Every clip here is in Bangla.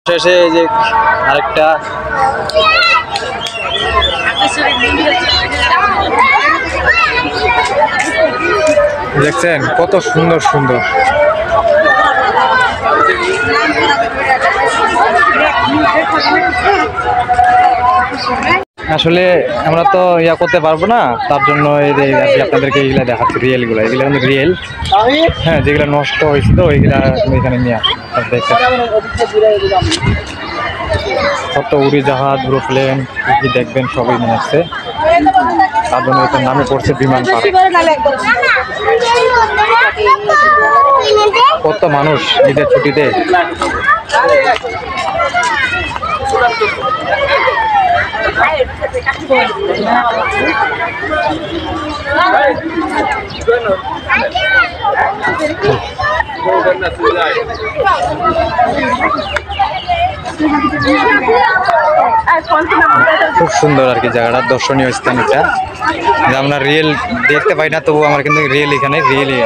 শেষে এই যে আরেকটা দেখছেন কত সুন্দর সুন্দর। আসলে আমরা তো ইয়া করতে পারবো না, তার জন্য এই যে আপনাদেরকে এইগুলা দেখাচ্ছি, রিয়েলগুলো, এগুলো কিন্তু রিয়েল। হ্যাঁ, যেগুলো নষ্ট হয়েছে তো ওইগুলা এখানে নিয়ে আসছে। কত উড়োজাহাজ, এরোপ্লেন কি দেখবেন সবই নিয়ে আসছে। তার জন্য এটার নামে পড়ছে বিমান পার্ক। কত মানুষ ঈদের ছুটিতে খুব সুন্দর আর কি জায়গাটা, দর্শনীয় স্থান এটা। আমরা রিয়েল দেখতে পাই না, তবু আমার কিন্তু রিয়েল এখানে রিয়েলি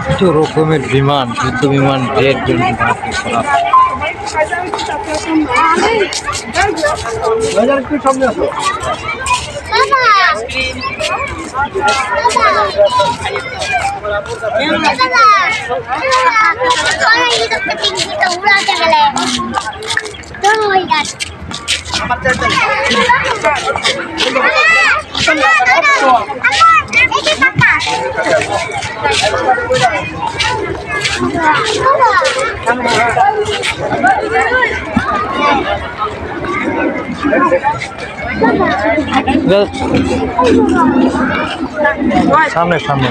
কত রকমের বিমান, যুদ্ধ বিমান, জেট বিমান। সামনে সামনে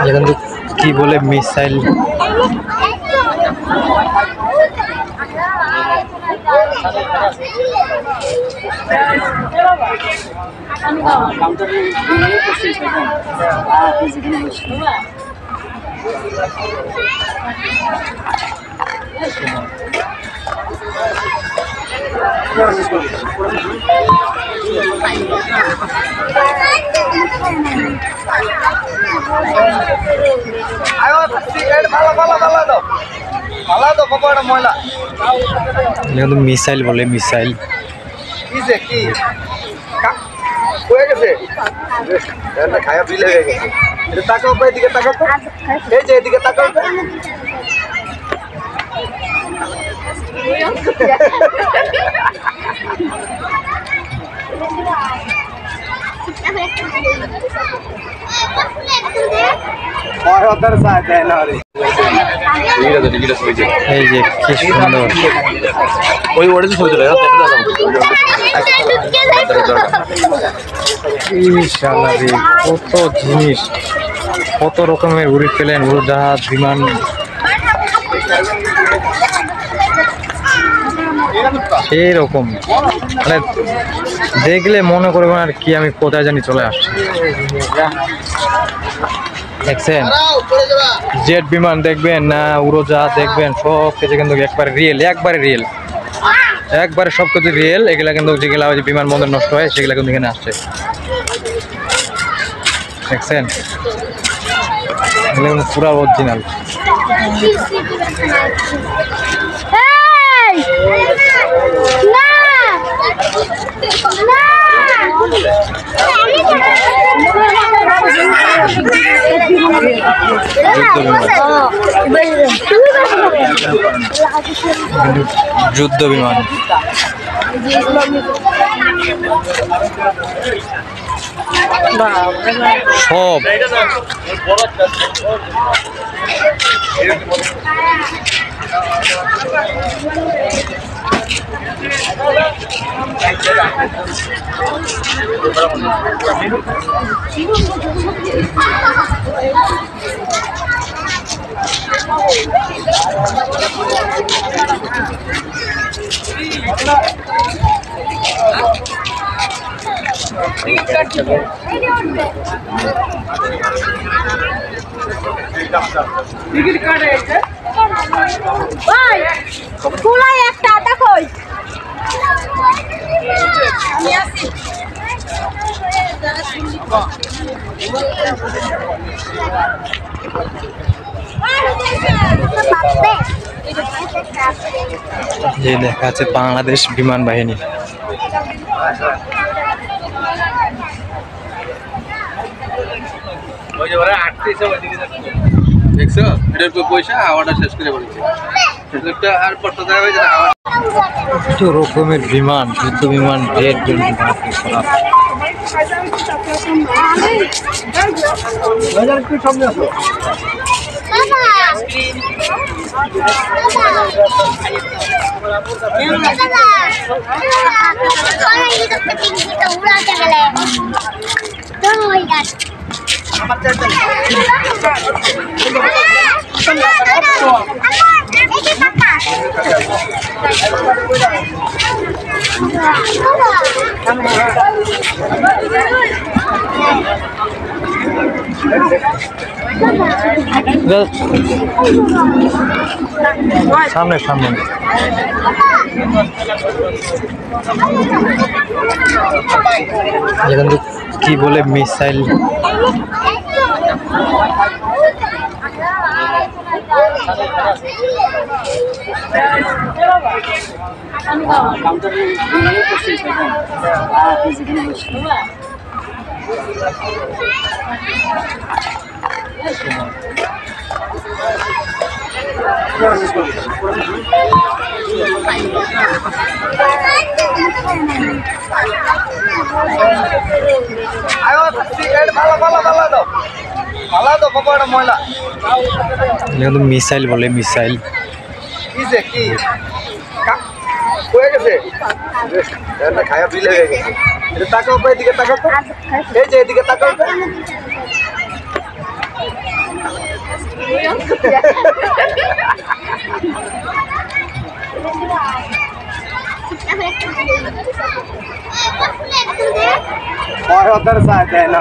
এখান থেকে কি বলে মিসাইল, মিসাইল বলে, মিসাইল খায়া বিল হয়ে গেছে। তাকাও এদিকে, তাকাও, এই যে এদিকে তাকাও। এই যে কি সুন্দর, ওই ওটা ছবি চলে কত জিনিস, কত রকমের এরোপ্লেন, উড়োজাহাজ, বিমান। সেরকম মানে দেখলে মনে করবেন আর কি আমি কোথায় জানি চলে আসছি। দেখছেন জেট বিমান দেখবেন না উড়োজাহাজ দেখবেন, সব কিছু কিন্তু একবারে রিয়েল, একবারে রিয়েল, একবারে সব কিছু রিয়েল। এগুলা কিন্তু যেগুলা ওই বিমানবন্দর নষ্ট হয় সেগুলা কিন্তু এখানে আসছে। দেখছেন এগুলো কিন্তু পুরা অরিজিনাল। যুদ্ধ বিমান সব টিকিট কাটে এটা ভাই কুলাই একটা দেখো আমি আসি যে লেখা আছে বাংলাদেশ বিমান বাহিনী। ওই যে ওরা আটতেছে ওইদিকে দেখছো এটার উপর পয়সা হাওয়াটা শেষ করে বলেছে একটা আর পড়তে দেওয়া হয়েছে হাওয়া কত রকমের বিমান, যুদ্ধ বিমান, জেট বিমান, একটু সামনে আসো সামনে সামনে এখান থেকে কি বলে মিসাইল মিসাইল বলে মিসাইল খায়া বিল হয়ে গেছে তাকাও এদিকে তাকাও এই যে এদিকে তাকাও और उधर से आता है ना